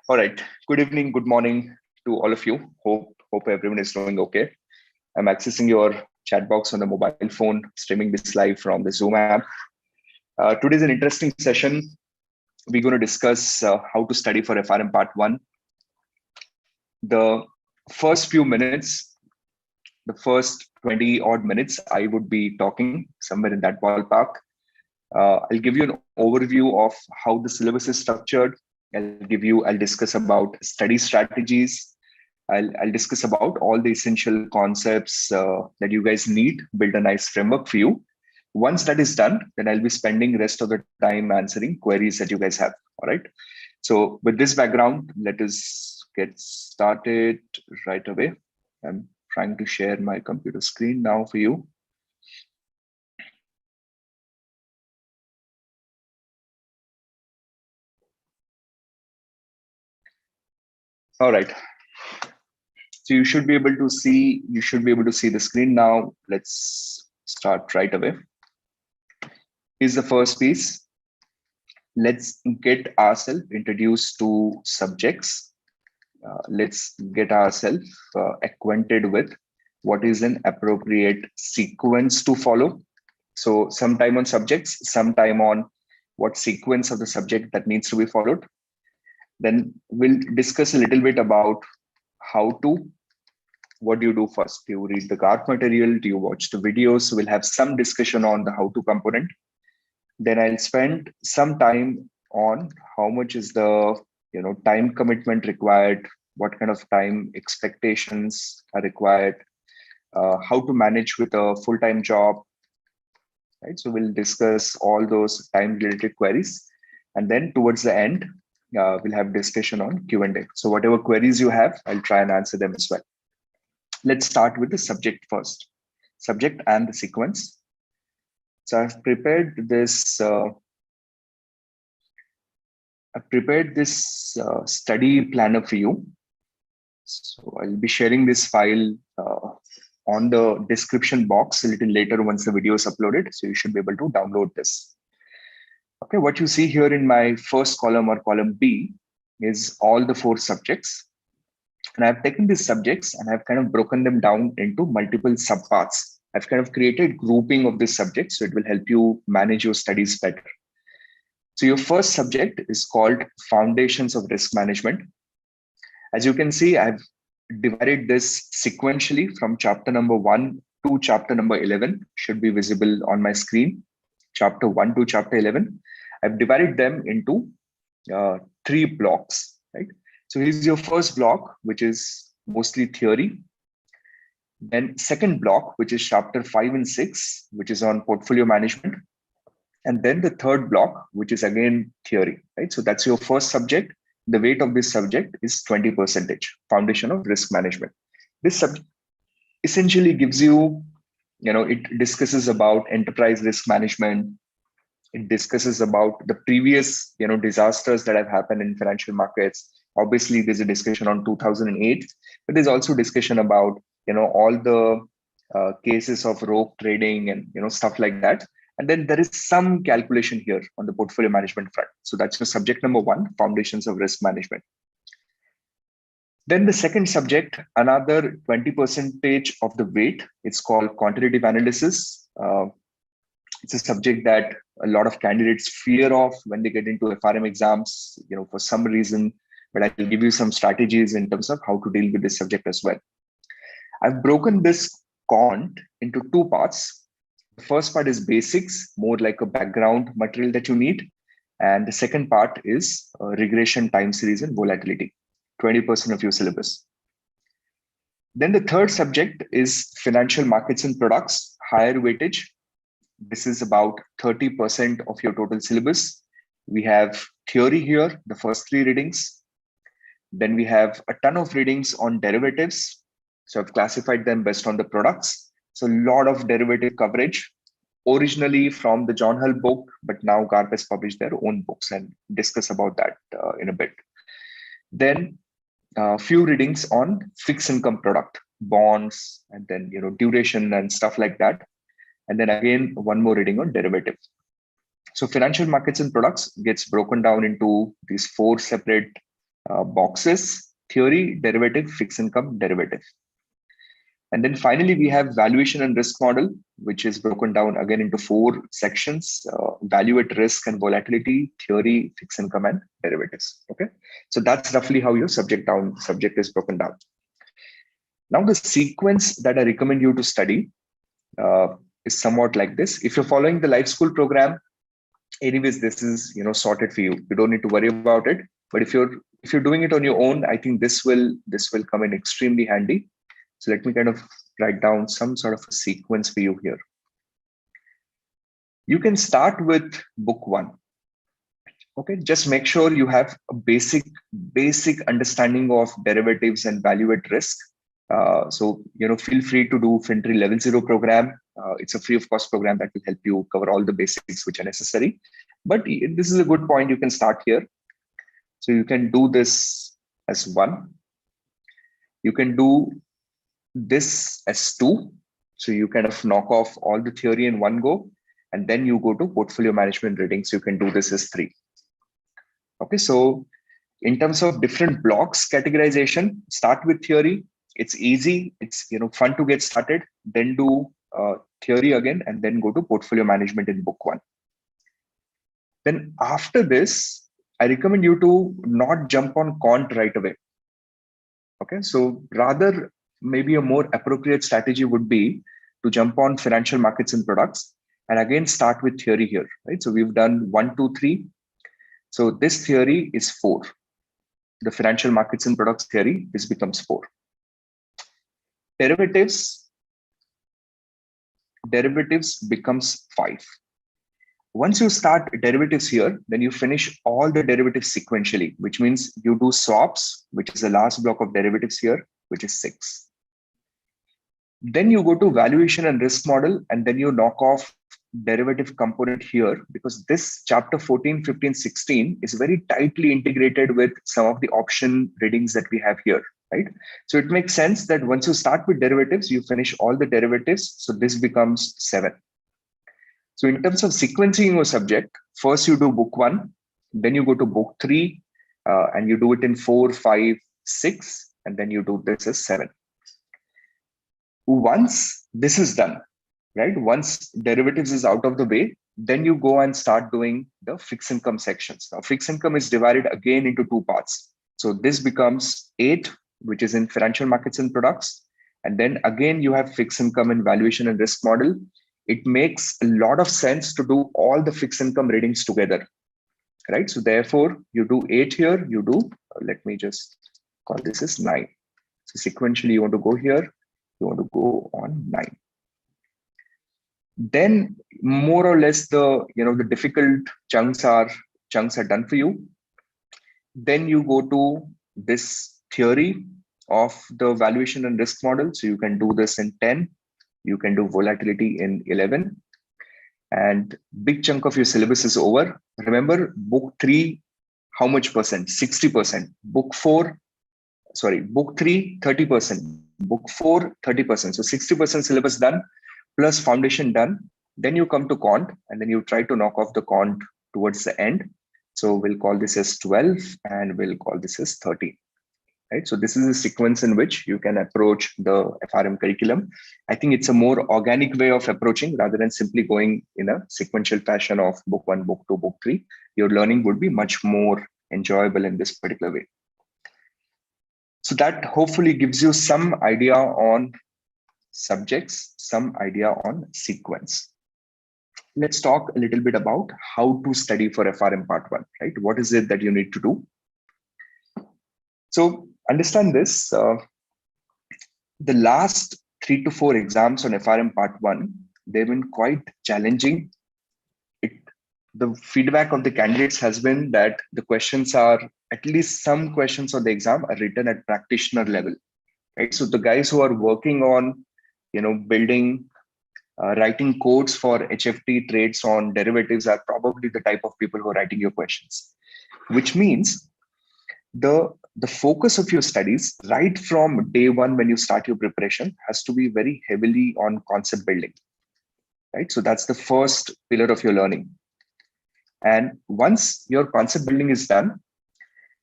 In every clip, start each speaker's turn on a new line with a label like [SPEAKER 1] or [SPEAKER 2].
[SPEAKER 1] All right. Good evening, good morning to all of you. Hope everyone is doing okay. I'm accessing your chat box on the mobile phone, streaming this live from the Zoom app. Today's an interesting session. We're going to discuss how to study for FRM Part I. The first few minutes, the first 20 odd minutes, I would be talking somewhere in that ballpark. I'll give you an overview of how the syllabus is structured. I'll discuss about study strategies. I'll discuss about all the essential concepts that you guys need, build a nice framework for you. Once that is done, then I'll be spending rest of the time answering queries that you guys have. All right. So with this background, let us get started right away. I'm trying to share my computer screen now for you. All right. So you should be able to see the screen now. Let's start right away. Here's the first piece. Let's get ourselves introduced to subjects. Let's get ourselves acquainted with what is an appropriate sequence to follow. So some time on subjects, some time on what sequence of the subject that needs to be followed. Then we'll discuss a little bit about what do you do first? Do you read the GARP material? Do you watch the videos? We'll have some discussion on the how-to component. Then I'll spend some time on how much is the time commitment required, what kind of time expectations are required, how to manage with a full-time job. Right? So we'll discuss all those time-related queries. And then towards the end, we'll have discussion on Q&A. So whatever queries you have, I'll try and answer them as well. Let's start with the subject first, subject and the sequence. So I've prepared this study planner for you. So I'll be sharing this file on the description box a little later once the video is uploaded. So you should be able to download this. Okay, what you see here in my first column or column B is all the 4 subjects. And I've taken these subjects and I've kind of broken them down into multiple subparts. I've kind of created grouping of this subject, so it will help you manage your studies better. So your first subject is called Foundations of Risk Management. As you can see, I've divided this sequentially from chapter number 1 to chapter number 11, should be visible on my screen. Chapter 1 to chapter 11. I've divided them into 3 blocks, right? So here's your first block, which is mostly theory. Then second block, which is chapter 5 and 6, which is on portfolio management. And then the third block, which is again theory, right? So that's your first subject. The weight of this subject is 20%, Foundation of Risk Management. This subject essentially gives you, it discusses about enterprise risk management. It discusses about the previous, disasters that have happened in financial markets. Obviously, there's a discussion on 2008, but there's also discussion about, all the cases of rogue trading and, stuff like that. And then there is some calculation here on the portfolio management front. So that's your subject number 1, Foundations of Risk Management. Then the second subject, another 20% of the weight, it's called quantitative analysis. It's a subject that a lot of candidates fear of when they get into FRM exams, for some reason, but I will give you some strategies in terms of how to deal with this subject as well. I've broken this quant into 2 parts. The first part is basics, more like a background material that you need. And the second part is regression, time series, and volatility, 20% of your syllabus. Then the third subject is financial markets and products, higher weightage. This is about 30% of your total syllabus. We have theory here, the first 3 readings. Then we have a ton of readings on derivatives. So I've classified them based on the products. So a lot of derivative coverage, originally from the John Hull book, but now GARP has published their own books and discuss about that in a bit. Then a few readings on fixed income product, bonds, and then duration and stuff like that. And then again, one more reading on derivative. So financial markets and products gets broken down into these 4 separate boxes, theory, derivative, fixed income, derivative. And then finally, we have valuation and risk model, which is broken down again into 4 sections: value at risk and volatility, theory, fixed income, and derivatives. Okay, so that's roughly how your subject is broken down. Now, the sequence that I recommend you to study is somewhat like this. If you're following the life school program, anyways, this is sorted for you. You don't need to worry about it. But if you're doing it on your own, I think this will come in extremely handy. So let me kind of write down some sort of a sequence for you here. You can start with book 1. Okay, just make sure you have a basic understanding of derivatives and value at risk. So feel free to do FinTree Level 0 program. It's a free of cost program that will help you cover all the basics which are necessary. But this is a good point. You can start here. So you can do this as 1. You can do this as 2. So you kind of knock off all the theory in one go, and then you go to portfolio management readings. You can do this as 3. Okay, so in terms of different blocks categorization, start with theory. It's easy. It's fun to get started. Then do theory again, and then go to portfolio management in book 1. Then after this, I recommend you to not jump on quant right away. Okay, so rather, maybe a more appropriate strategy would be to jump on financial markets and products, and again start with theory here, right? So we've done 1, 2, 3. So this theory is 4. The financial markets and products theory, this becomes 4. Derivatives becomes 5. Once you start derivatives here, then you finish all the derivatives sequentially, which means you do swaps, which is the last block of derivatives here, which is 6. Then you go to valuation and risk model, and then you knock off derivative component here, because this chapter 14, 15, 16 is very tightly integrated with some of the option readings that we have here, right? So it makes sense that once you start with derivatives, you finish all the derivatives. So this becomes 7. So in terms of sequencing your subject, first you do book 1, then you go to book 3, and you do it in 4, 5, 6, and then you do this as 7. Once this is done, right? Once derivatives is out of the way, then you go and start doing the fixed income sections. Now, fixed income is divided again into 2 parts. So this becomes 8, which is in financial markets and products. And then again, you have fixed income and valuation and risk model. It makes a lot of sense to do all the fixed income readings together, right? So therefore, you do 8 here, you do, let me just call this as 9. So sequentially, you want to go here, you want to go on 9. Then more or less the difficult chunks are done for you. Then you go to this theory of the valuation and risk model. So you can do this in 10. You can do volatility in 11. And big chunk of your syllabus is over. Remember, book 3, how much percent? 60%. Book 3, 30%. Book 4, 30%. So 60% syllabus done, plus foundation done. Then you come to quant, and then you try to knock off the quant towards the end. So we'll call this as 12, and we'll call this as 13. Right? So this is a sequence in which you can approach the FRM curriculum. I think it's a more organic way of approaching rather than simply going in a sequential fashion of book 1, book 2, book 3. Your learning would be much more enjoyable in this particular way. So that hopefully gives you some idea on subjects, some idea on sequence. Let's talk a little bit about how to study for FRM Part 1, right? What is it that you need to do? So understand this, the last 3 to 4 exams on FRM Part 1, they've been quite challenging. The feedback of the candidates has been that the questions are, at least some questions on the exam are written at practitioner level, right? So the guys who are working on, building, writing codes for HFT trades on derivatives are probably the type of people who are writing your questions, which means the focus of your studies right from day 1 when you start your preparation has to be very heavily on concept building, right? So that's the first pillar of your learning. And once your concept building is done,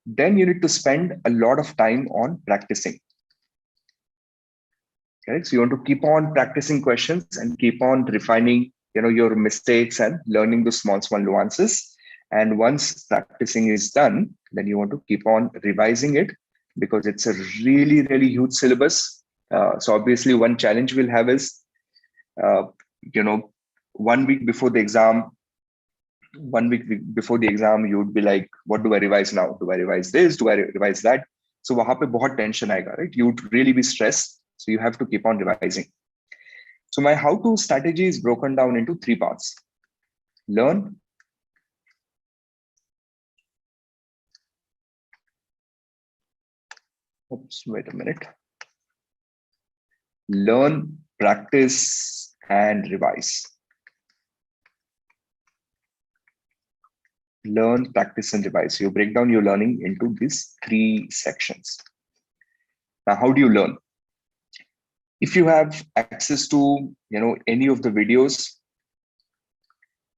[SPEAKER 1] Then you need to spend a lot of time on practicing. Correct? So you want to keep on practicing questions and keep on refining, your mistakes and learning the small nuances. And once practicing is done, then you want to keep on revising it, because it's a really, really huge syllabus. So obviously one challenge we'll have is, uh, you know, 1 week before the exam, 1 week before the exam, you would be like, what do I revise now? Do I revise this? Do I revise that? So वहां पे बहुत tension आएगा, right? You would really be stressed. So you have to keep on revising. So my how-to strategy is broken down into 3 parts. Learn, oops, wait a minute. Learn, practice, and revise. Learn, practice, and revise. So you break down your learning into these 3 sections. Now, how do you learn? If you have access to, any of the videos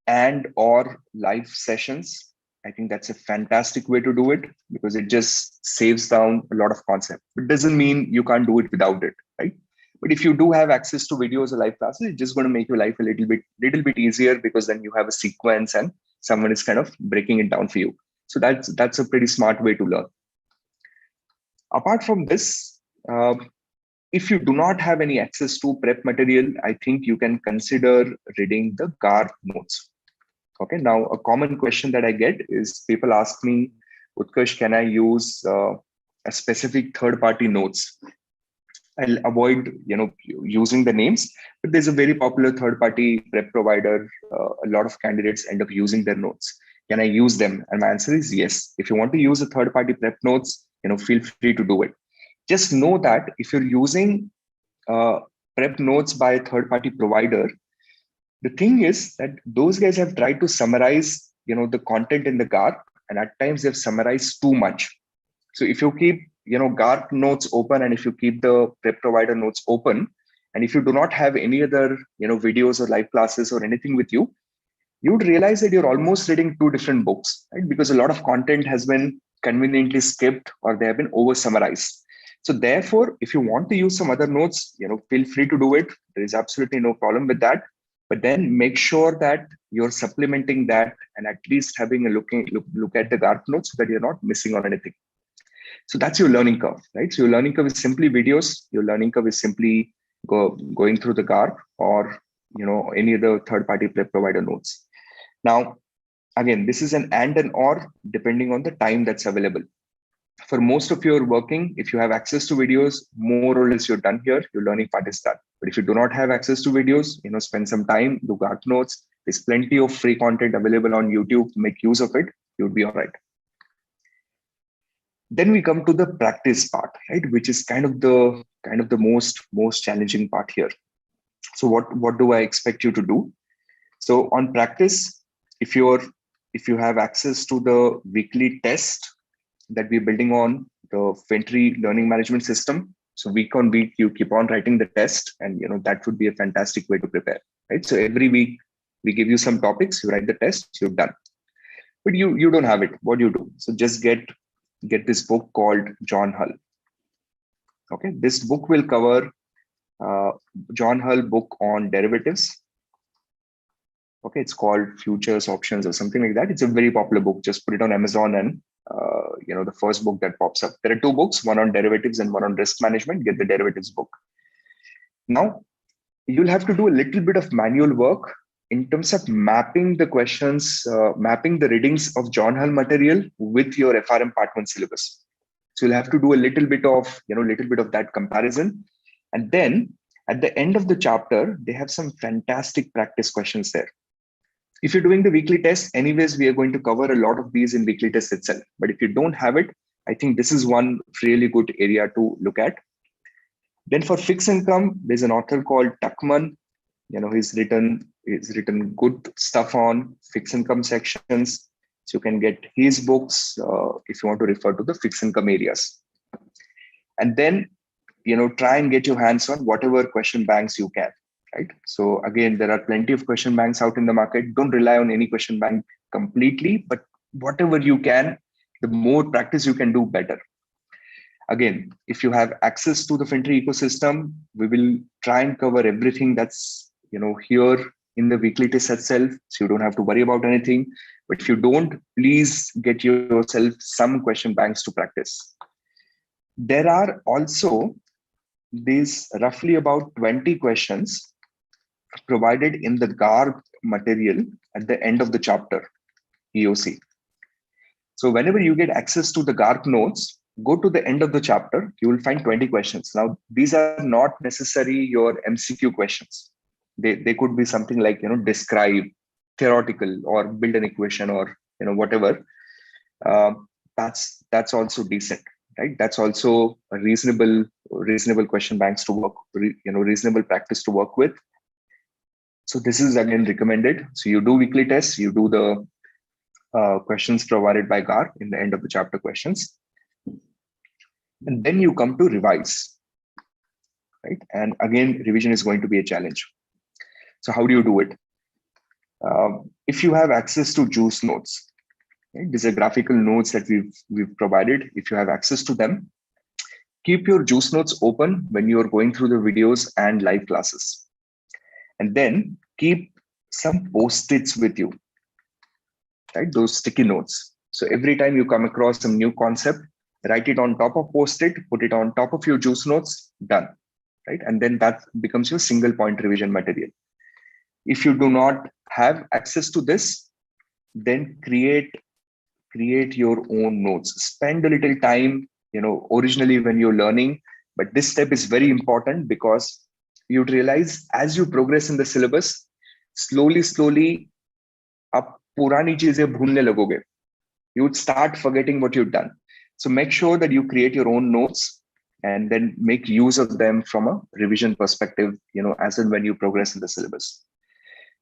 [SPEAKER 1] and or live sessions, I think that's a fantastic way to do it, because it just saves down a lot of concept. It doesn't mean you can't do it without it, right? But if you do have access to videos or live classes, it's just going to make your life a little bit easier, because then you have a sequence and someone is kind of breaking it down for you. So that's a pretty smart way to learn. Apart from this, if you do not have any access to prep material, I think you can consider reading the GAR notes. Okay, now a common question that I get is people ask me, Utkarsh, can I use a specific third-party notes? I'll avoid, using the names, but there's a very popular third-party prep provider. A lot of candidates end up using their notes. Can I use them? And my answer is yes. If you want to use a third-party prep notes, feel free to do it. Just know that if you're using prep notes by a third-party provider, the thing is that those guys have tried to summarize, the content in the GAR, and at times they've summarized too much. So if you keep, GAR notes open, and if you keep the prep provider notes open, and if you do not have any other, videos or live classes or anything with you, you would realize that you're almost reading 2 different books, right? Because a lot of content has been conveniently skipped or they have been over summarized. So therefore, if you want to use some other notes, feel free to do it. There is absolutely no problem with that. But then make sure that you're supplementing that and at least having a look at the GARP notes so that you're not missing on anything. So that's your learning curve, right? So your learning curve is simply videos. Your learning curve is simply going through the GARP or any other third-party prep provider notes. Now, again, this is an and or depending on the time that's available. For most of your working, if you have access to videos, more or less you're done here, your learning part is done. But if you do not have access to videos, spend some time, do GARP notes. There's plenty of free content available on YouTube. Make use of it. You would be all right. Then we come to the practice part, right? Which is kind of the most challenging part here. So what do I expect you to do? So on practice, if you have access to the weekly test that we're building on the FinTree learning management system, so week on week you keep on writing the test, and that would be a fantastic way to prepare, right? So every week we give you some topics, you write the test, you're done. But you don't have it. What do you do? So just get this book called John Hull. Okay, this book will cover John Hull book on derivatives. Okay, it's called Futures Options or something like that. It's a very popular book. Just put it on Amazon and the first book that pops up. There are 2 books, one on derivatives and one on risk management. Get the derivatives book. Now, you'll have to do a little bit of manual work in terms of mapping the questions, mapping the readings of John Hull material with your FRM Part I syllabus. So you'll have to do a little bit of that comparison. And then at the end of the chapter, they have some fantastic practice questions there. If you're doing the weekly test, anyways, we are going to cover a lot of these in weekly test itself. But if you don't have it, I think this is one really good area to look at. Then for fixed income, there's an author called Tuckman. He's written good stuff on fixed income sections. So you can get his books if you want to refer to the fixed income areas. And then, try and get your hands on whatever question banks you can. Right. So again, there are plenty of question banks out in the market. Don't rely on any question bank completely, but whatever you can, The more practice you can do, better. Again, if you have access to the FinTree ecosystem, we will try and cover everything that's here in the weekly test itself, so you don't have to worry about anything. But if you don't, please get yourself some question banks to practice. There are also these roughly about 20 questions provided in the GARP material at the end of the chapter, EOC. So whenever you get access to the GARP notes, go to the end of the chapter, you will find 20 questions. Now, these are not necessarily your MCQ questions. They could be something like, describe, theoretical, or build an equation, or, whatever. That's also decent, right? That's also a reasonable question banks to work, reasonable practice to work with. So this is again recommended. So you do weekly tests, you do the questions provided by GARP in the end of the chapter questions. And then you come to revise, right? And again, revision is going to be a challenge. So how do you do it? If you have access to juice notes, right? These are graphical notes that we've provided. If you have access to them, keep your juice notes open when you are going through the videos and live classes. And then keep some post-its with you, right? Those sticky notes. So every time you come across some new concept, write it on top of post-it, put it on top of your juice notes, done, right? And then that becomes your single point revision material. If you do not have access to this, then create your own notes. Spend a little time, originally when you're learning, but this step is very important because you'd realize as you progress in the syllabus, slowly, आप पुरानी चीजें भूलने लगोगे. You would start forgetting what you've done. So make sure that you create your own notes and then make use of them from a revision perspective, as and when you progress in the syllabus.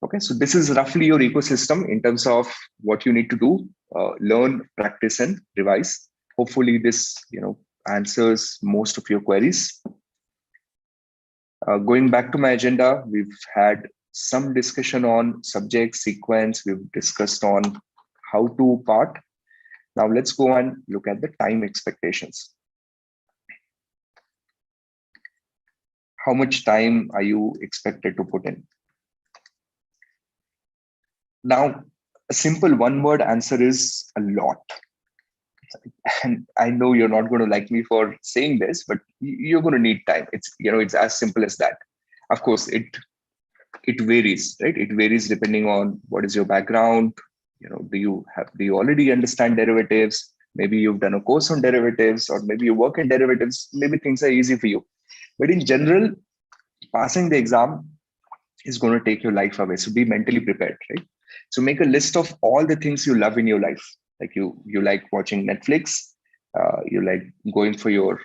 [SPEAKER 1] Okay, so this is roughly your ecosystem in terms of what you need to do, learn, practice, and revise. Hopefully this, answers most of your queries. Going back to my agenda, we've had some discussion on subject sequence. We've discussed on how to part. Now let's go and look at the time expectations. How much time are you expected to put in? Now, a simple one-word answer is a lot. And I know you're not going to like me for saying this, but you're going to need time. It's as simple as that. Of course, it varies, right? It varies depending on what is your background. Do you already understand derivatives? Maybe you've done a course on derivatives, or maybe you work in derivatives. Maybe things are easy for you. But in general, passing the exam is going to take your life away. So be mentally prepared, right? So make a list of all the things you love in your life. Like you like watching Netflix, you like going for your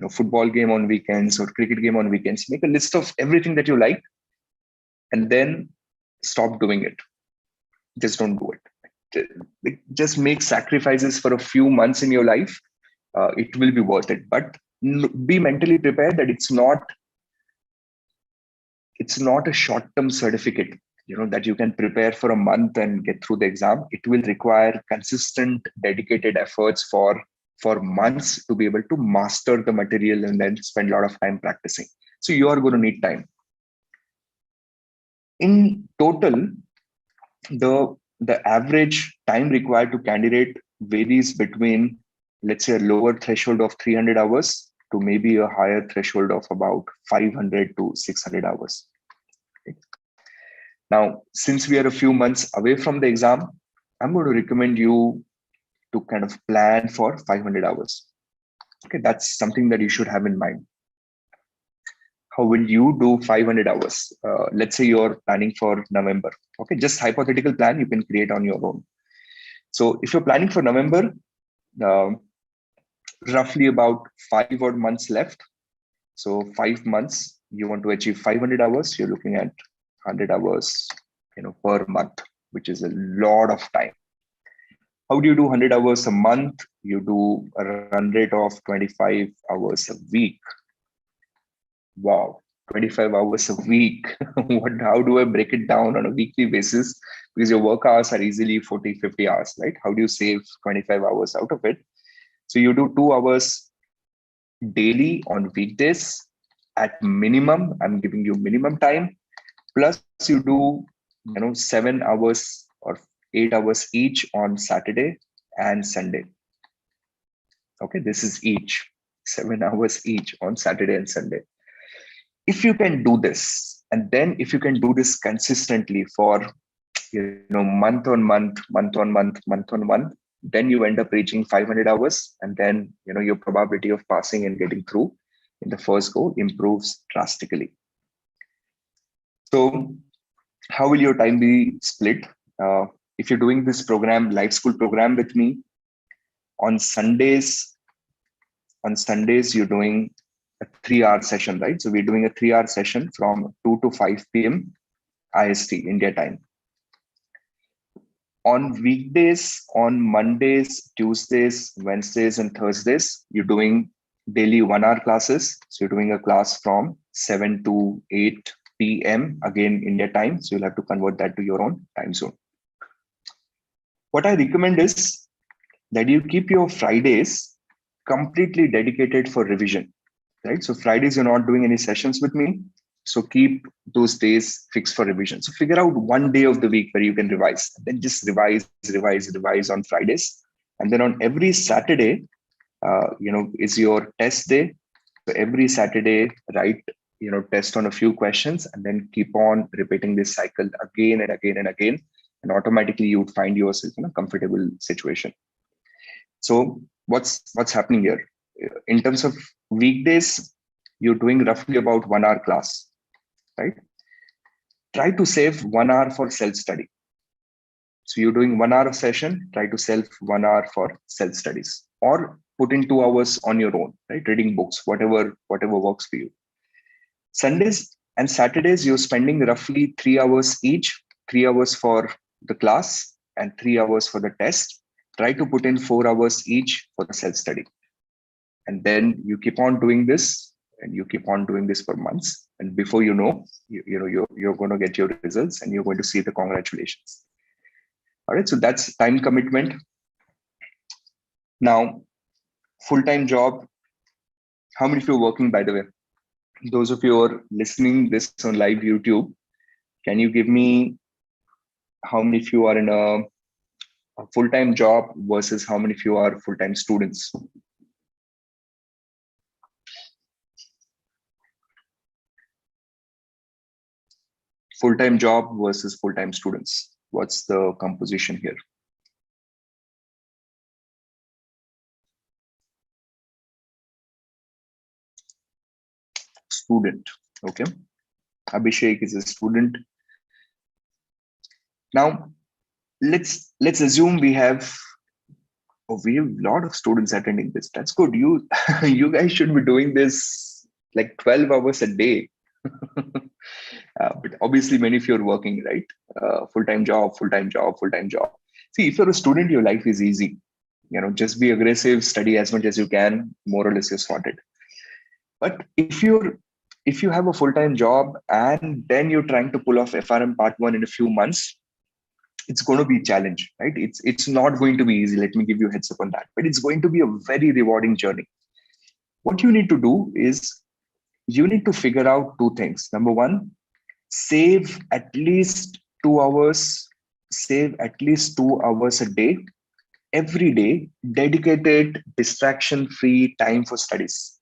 [SPEAKER 1] football game on weekends or cricket game on weekends. Make a list of everything that you like, and then stop doing it. Just don't do it. Just make sacrifices for a few months in your life. It will be worth it. But be mentally prepared that it's not a short-term certificate, that you can prepare for a month and get through the exam. It will require consistent, dedicated efforts for months to be able to master the material and then spend a lot of time practicing. So you are going to need time. In total, the average time required to candidate varies between, let's say, a lower threshold of 300 hours to maybe a higher threshold of about 500 to 600 hours. Okay. Now, since we are a few months away from the exam, I'm going to recommend you to kind of plan for 500 hours. Okay, that's something that you should have in mind. How will you do 500 hours? Let's say you're planning for November. Okay, just hypothetical plan you can create on your own. So if you're planning for November, roughly about 5 odd months left. So 5 months, you want to achieve 500 hours. You're looking at 100 hours, per month, which is a lot of time. How do you do 100 hours a month? You do a run rate of 25 hours a week. Wow. 25 hours a week. How do I break it down on a weekly basis? Because your work hours are easily 40, 50 hours, right? How do you save 25 hours out of it? So you do 2 hours daily on weekdays at minimum. I'm giving you minimum time. Plus you do, 7 hours or 8 hours each on Saturday and Sunday. Okay, this is each 7 hours each on Saturday and Sunday. If you can do this, and then if you can do this consistently for month on month, month on month, then you end up reaching 500 hours, and then your probability of passing and getting through in the first go improves drastically. So how will your time be split? If you're doing this program, life school program with me, on Sundays you're doing a 3-hour session, right? So we're doing a 3-hour session from 2 to 5 p.m. IST, India time. On weekdays, on Mondays, Tuesdays, Wednesdays, and Thursdays, you're doing daily 1-hour classes. So you're doing a class from 7 to 8 p.m. again, India time. So you'll have to convert that to your own time zone. What I recommend is that you keep your Fridays completely dedicated for revision, right? So Fridays, you're not doing any sessions with me. So keep those days fixed for revision. So figure out one day of the week where you can revise, then just revise on Fridays. And then on every Saturday, is your test day. So every Saturday, write, test on a few questions, and then keep on repeating this cycle again and again and again. And automatically you would find yourself in a comfortable situation. So what's happening here? In terms of weekdays, you're doing roughly about 1-hour class, right? Try to save 1 hour for self-study. So you're doing 1 hour of session, try to save 1 hour for self-studies, or put in 2 hours on your own, right? Reading books, whatever works for you. Sundays and Saturdays, you're spending roughly 3 hours each, 3 hours for the class and 3 hours for the test. Try to put in 4 hours each for the self-study. And then you keep on doing this, and you keep on doing this for months. And before you know, you're going to get your results, and you're going to see the congratulations. All right, so that's time commitment. Now, full-time job. How many of you are working, by the way? Those of you who are listening this on live YouTube, can you give me how many of you are in a full-time job versus how many of you are full-time students? Full-time job versus full-time students. What's the composition here? Student. Okay. Abhishek is a student. Now, let's assume we have a lot of students attending this. That's good. You guys should be doing this like 12 hours a day. But obviously many of you are working, right? Full-time job. See, if you're a student, your life is easy. Just be aggressive, study as much as you can, more or less you're sorted. But if you have a full-time job and then you're trying to pull off FRM Part I in a few months, it's going to be a challenge, right? It's not going to be easy. Let me give you a heads up on that. But it's going to be a very rewarding journey. What you need to do is you need to figure out 2 things. Number 1, save at least 2 hours. Save at least 2 hours a day, every day, dedicated, distraction-free time for studies.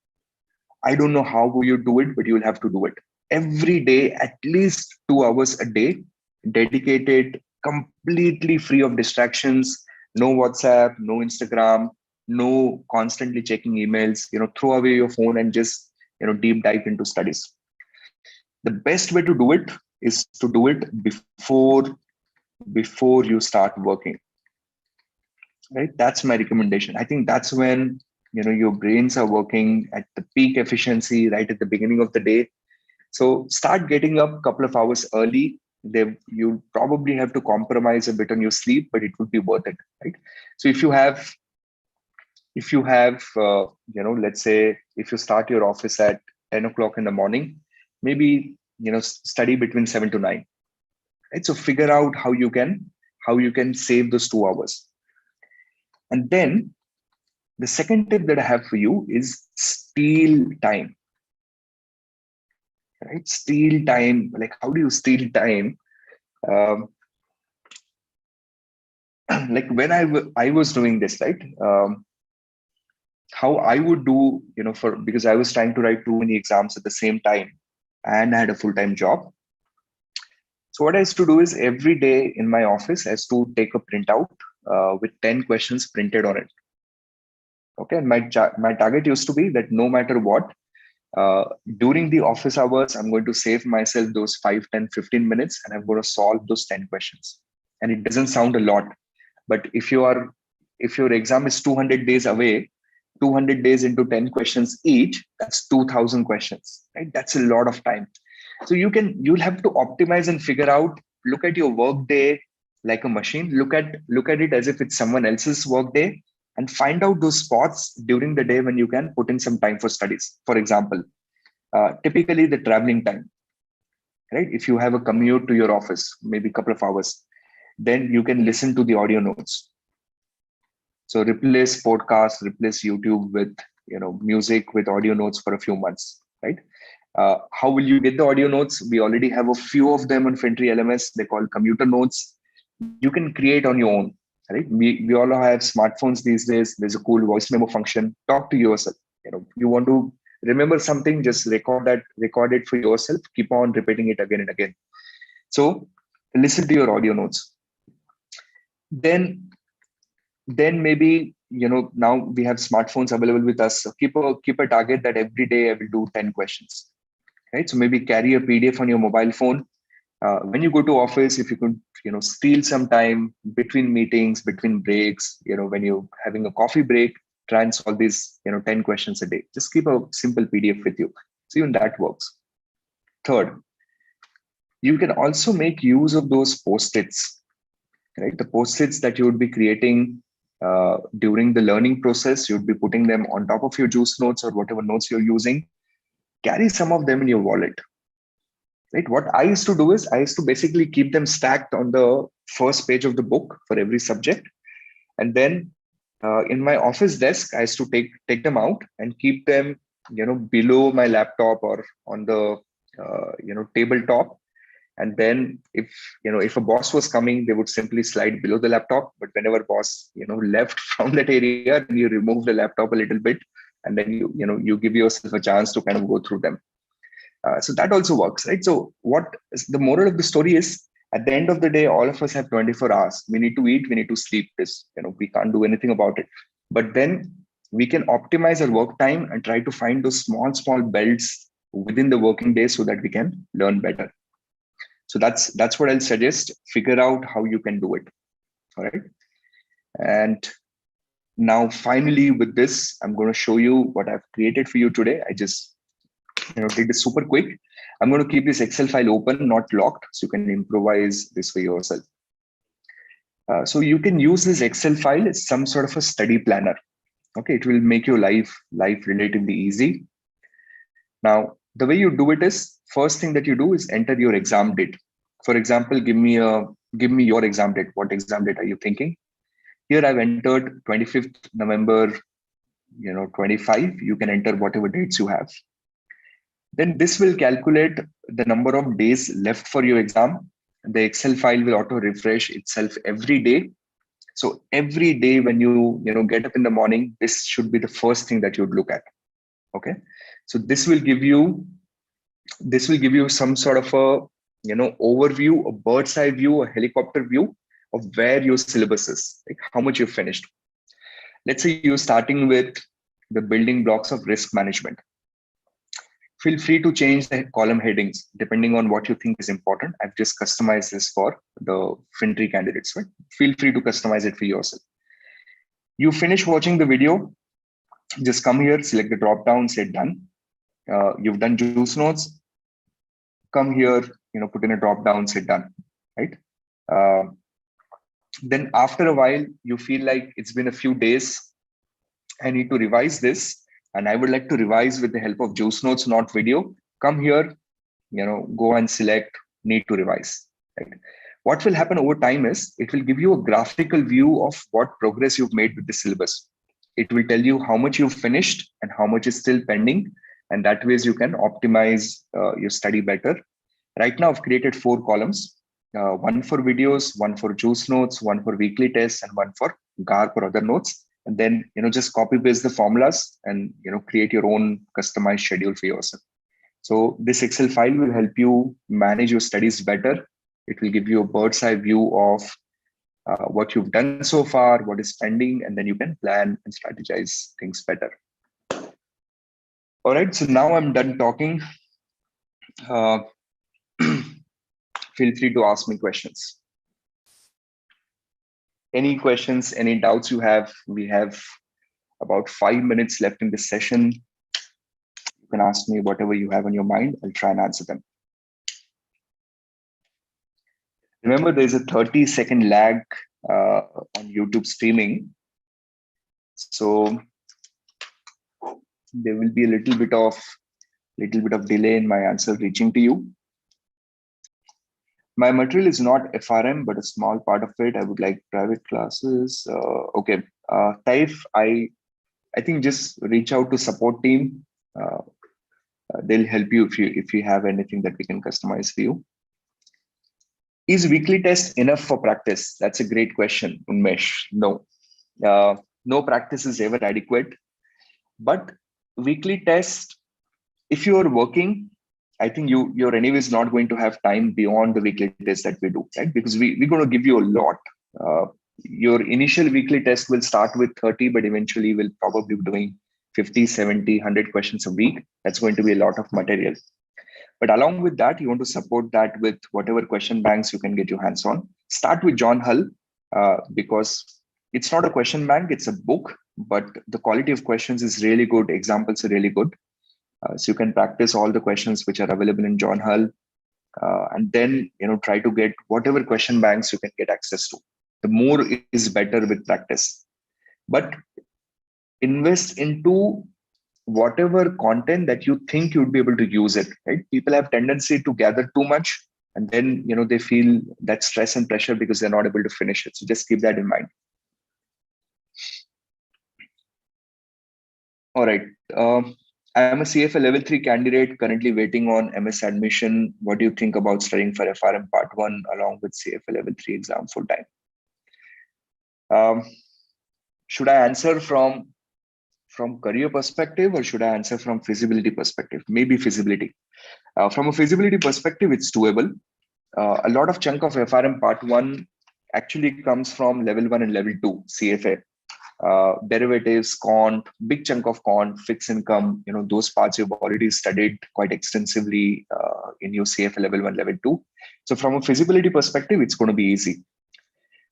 [SPEAKER 1] I don't know how you do it, but you'll have to do it. Every day, at least 2 hours a day, dedicated, completely free of distractions, no WhatsApp, no Instagram, no constantly checking emails, throw away your phone and just, deep dive into studies. The best way to do it is to do it before you start working, right? That's my recommendation. I think that's when, your brains are working at the peak efficiency right at the beginning of the day. So start getting up a couple of hours early. You probably have to compromise a bit on your sleep, but it would be worth it, right? So if you have, let's say if you start your office at 10 o'clock in the morning, maybe study between 7 to 9. Right? So figure out how you can save those 2 hours. And then the second tip that I have for you is steal time. Right? Steal time. Like, how do you steal time? Um, like when I was doing this, right? How I would do, because I was trying to write too many exams at the same time, and I had a full-time job. So what I used to do is every day in my office, I used to take a printout with 10 questions printed on it. Okay, and my target used to be that no matter what, during the office hours, I'm going to save myself those 5, 10, 15 minutes, and I'm going to solve those 10 questions. And it doesn't sound a lot, but if your exam is 200 days away, 200 days into 10 questions each, that's 2000 questions, right? That's a lot of time. So you'll have to optimize and figure out, look at your work day like a machine, look at it as if it's someone else's work day, and find out those spots during the day when you can put in some time for studies. For example, typically the traveling time, right? If you have a commute to your office, maybe a couple of hours, then you can listen to the audio notes. So replace podcasts, replace YouTube with music with audio notes for a few months, right? How will you get the audio notes? We already have a few of them on FinTree LMS. They call commuter notes. You can create on your own, right? We all have smartphones these days. There's a cool voice memo function. Talk to yourself. You want to remember something, just record it for yourself. Keep on repeating it again and again. So listen to your audio notes. Then maybe now we have smartphones available with us. So keep a target that every day I will do 10 questions, right? So maybe carry a PDF on your mobile phone. When you go to office, if you could steal some time between meetings, between breaks, when you're having a coffee break, try and solve these 10 questions a day. Just keep a simple PDF with you. So even that works. Third, you can also make use of those post-its, right? The post-its that you would be creating during the learning process, you'd be putting them on top of your juice notes or whatever notes you're using. Carry some of them in your wallet, right? What I used to do is I used to basically keep them stacked on the first page of the book for every subject. And then in my office desk, I used to take them out and keep them, below my laptop or on the, tabletop. And then if a boss was coming, they would simply slide below the laptop. But whenever boss, left from that area, then you remove the laptop a little bit, and then you give yourself a chance to kind of go through them. So that also works, right? So what is the moral of the story is, at the end of the day, all of us have 24 hours. We need to eat, we need to sleep. This, we can't do anything about it. But then we can optimize our work time and try to find those small belts within the working day so that we can learn better. So that's what I'll suggest. Figure out how you can do it. All right. And now finally with this, I'm going to show you what I've created for you today. I just did this super quick. I'm going to keep this Excel file open, not locked, so you can improvise this for yourself. So you can use this Excel file as some sort of a study planner. Okay, it will make your life relatively easy. Now, the way you do it is, first thing that you do is enter your exam date. For example, give me your exam date. What exam date are you thinking? Here I've entered 25th November, 25. You can enter whatever dates you have. Then this will calculate the number of days left for your exam. The Excel file will auto refresh itself every day. So every day when you get up in the morning, this should be the first thing that you'd look at. Okay. So this will give you some sort of a overview, a bird's eye view, a helicopter view of where your syllabus is, like how much you've finished. Let's say you're starting with the building blocks of risk management. Feel free to change the column headings depending on what you think is important. I've just customized this for the FinTree candidates, right? Feel free to customize it for yourself. You finish watching the video, just come here, select the drop down, say done. You've done juice notes. Come here, put in a drop down, say done, right? Then after a while, you feel like it's been a few days. I need to revise this, and I would like to revise with the help of juice notes, not video. Come here, go and select need to revise. Right? What will happen over time is it will give you a graphical view of what progress you've made with the syllabus. It will tell you how much you've finished and how much is still pending. And that ways you can optimize your study better. Right now, I've created 4 columns, one for videos, one for juice notes, one for weekly tests, and one for GARP or other notes. And then, just copy paste the formulas and, create your own customized schedule for yourself. So this Excel file will help you manage your studies better. It will give you a bird's eye view of what you've done so far, what is pending, and then you can plan and strategize things better. All right, so now I'm done talking. Feel free to ask me questions. Any questions, any doubts you have? We have about 5 minutes left in this session. You can ask me whatever you have on your mind. I'll try and answer them. Remember, there's a 30-second lag on YouTube streaming. So there will be a little bit of delay in my answer reaching to you. My material is not FRM, but a small part of it. I would like private classes. Okay, Taif, I think just reach out to support team. They'll help you if you have anything that we can customize for you. Is weekly test enough for practice? That's a great question, Unmesh. No, no practice is ever adequate. But weekly test, if you are working, I think you're anyways not going to have time beyond the weekly test that we do, right? Because we're going to give you a lot. Your initial weekly test will start with 30, but eventually we'll probably be doing 50, 70, 100 questions a week. That's going to be a lot of material. But along with that, you want to support that with whatever question banks you can get your hands on. Start with John Hull because it's not a question bank, it's a book, but the quality of questions is really good. Examples are really good. So you can practice all the questions which are available in John Hull, and then try to get whatever question banks you can get access to. The more is better with practice, but invest into whatever content that you think you'd be able to use it. Right? People have tendency to gather too much, and then they feel that stress and pressure because they're not able to finish it. So just keep that in mind. All right. I am a CFA level 3 candidate currently waiting on MS admission. What do you think about studying for FRM Part I along with CFA level 3 exam full time? Should I answer from career perspective or should I answer from feasibility perspective? Maybe feasibility. From a feasibility perspective, it's doable. A lot of chunk of FRM Part I actually comes from level 1 and level 2 CFA. Derivatives, quant, big chunk of quant, fixed income, those parts you've already studied quite extensively in your CFA level 1, level 2. So from a feasibility perspective, it's going to be easy.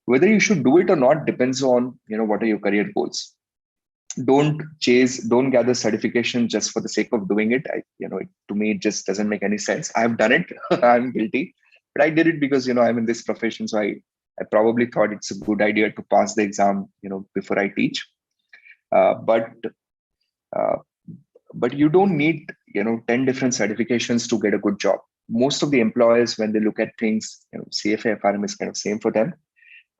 [SPEAKER 1] Whether you should do it or not depends on, what are your career goals. Don't gather certification just for the sake of doing it. To me, it just doesn't make any sense. I've done it. I'm guilty, but I did it because, I'm in this profession. So I probably thought it's a good idea to pass the exam, before I teach. But you don't need, 10 different certifications to get a good job. Most of the employers, when they look at things, CFA, FRM is kind of same for them.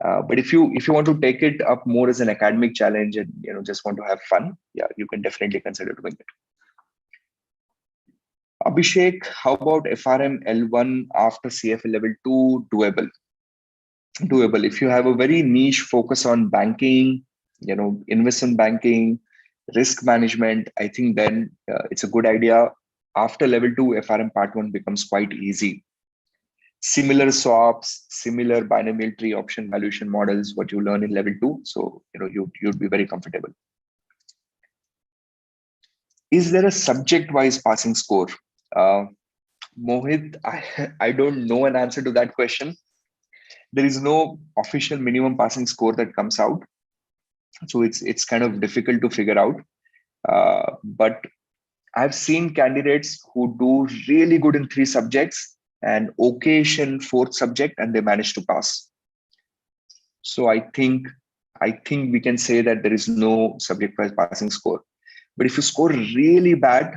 [SPEAKER 1] But if you want to take it up more as an academic challenge and just want to have fun, yeah, you can definitely consider doing it. Abhishek, how about FRM L1 after CFA level 2? Doable. If you have a very niche focus on banking, investment banking, risk management, I think then it's a good idea. After level 2, FRM Part 1 becomes quite easy. Similar swaps, similar binomial tree option valuation models, what you learn in level 2. So, you'd be very comfortable. Is there a subject-wise passing score? Mohit, I don't know an answer to that question. There is no official minimum passing score that comes out. So it's kind of difficult to figure out. But I've seen candidates who do really good in 3 subjects and okayish in 4th subject, and they manage to pass. So I think we can say that there is no subject-wise passing score. But if you score really bad,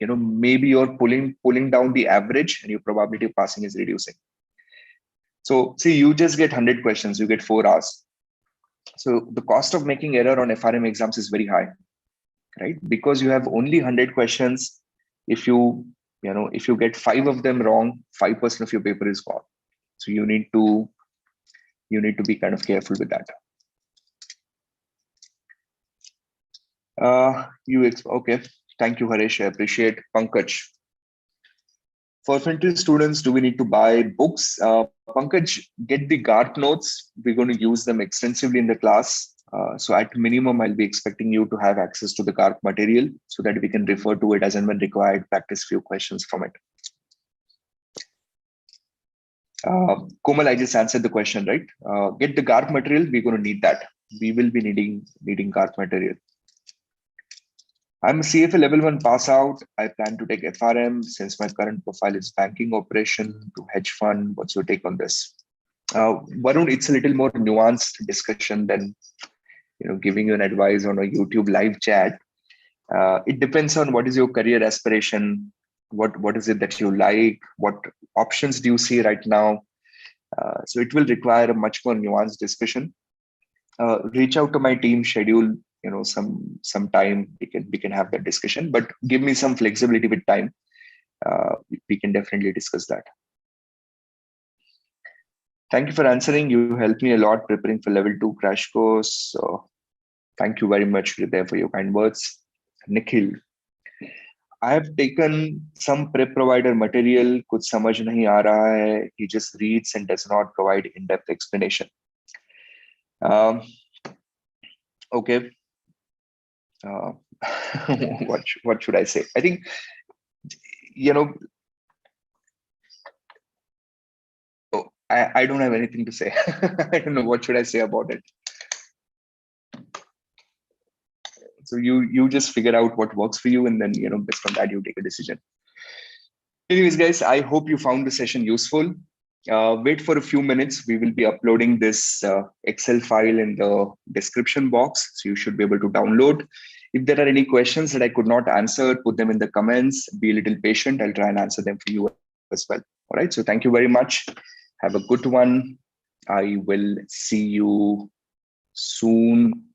[SPEAKER 1] maybe you're pulling down the average and your probability of passing is reducing. So see, you just get 100 questions, you get 4 hours. So the cost of making error on FRM exams is very high, right? Because you have only 100 questions. If you get 5 of them wrong, 5% of your paper is gone. So you need to be kind of careful with that. Okay. Thank you, Harish. I appreciate. Pankaj. For FinTree students, do we need to buy books? Pankaj, get the GARP notes. We're going to use them extensively in the class. So at minimum, I'll be expecting you to have access to the GARP material so that we can refer to it as and when required, practice few questions from it. Komal, I just answered the question, right? Get the GARP material. We're going to need that. We will be needing GARP material. I'm a CFA level 1 pass out. I plan to take FRM since my current profile is banking operation to hedge fund. What's your take on this? Varun, it's a little more nuanced discussion than giving you an advice on a YouTube live chat. It depends on what is your career aspiration, what is it that you like, what options do you see right now. So it will require a much more nuanced discussion. Reach out to my team, schedule some time, we can have that discussion, but give me some flexibility with time. We can definitely discuss that. Thank you for answering. You helped me a lot preparing for level 2 crash course. So thank you very much for your kind words. Nikhil, I have taken some prep provider material, kuch samajh nahi aa raha hai. He just reads and does not provide in-depth explanation. Okay. What should I say? I think, I don't have anything to say. I don't know what should I say about it. So you just figure out what works for you, and then based on that you take a decision. Anyways, guys, I hope you found the session useful. Wait for a few minutes. We will be uploading this Excel file in the description box, so you should be able to download. If there are any questions that I could not answer, put them in the comments. Be a little patient. I'll try and answer them for you as well. All right. So thank you very much. Have a good one. I will see you soon.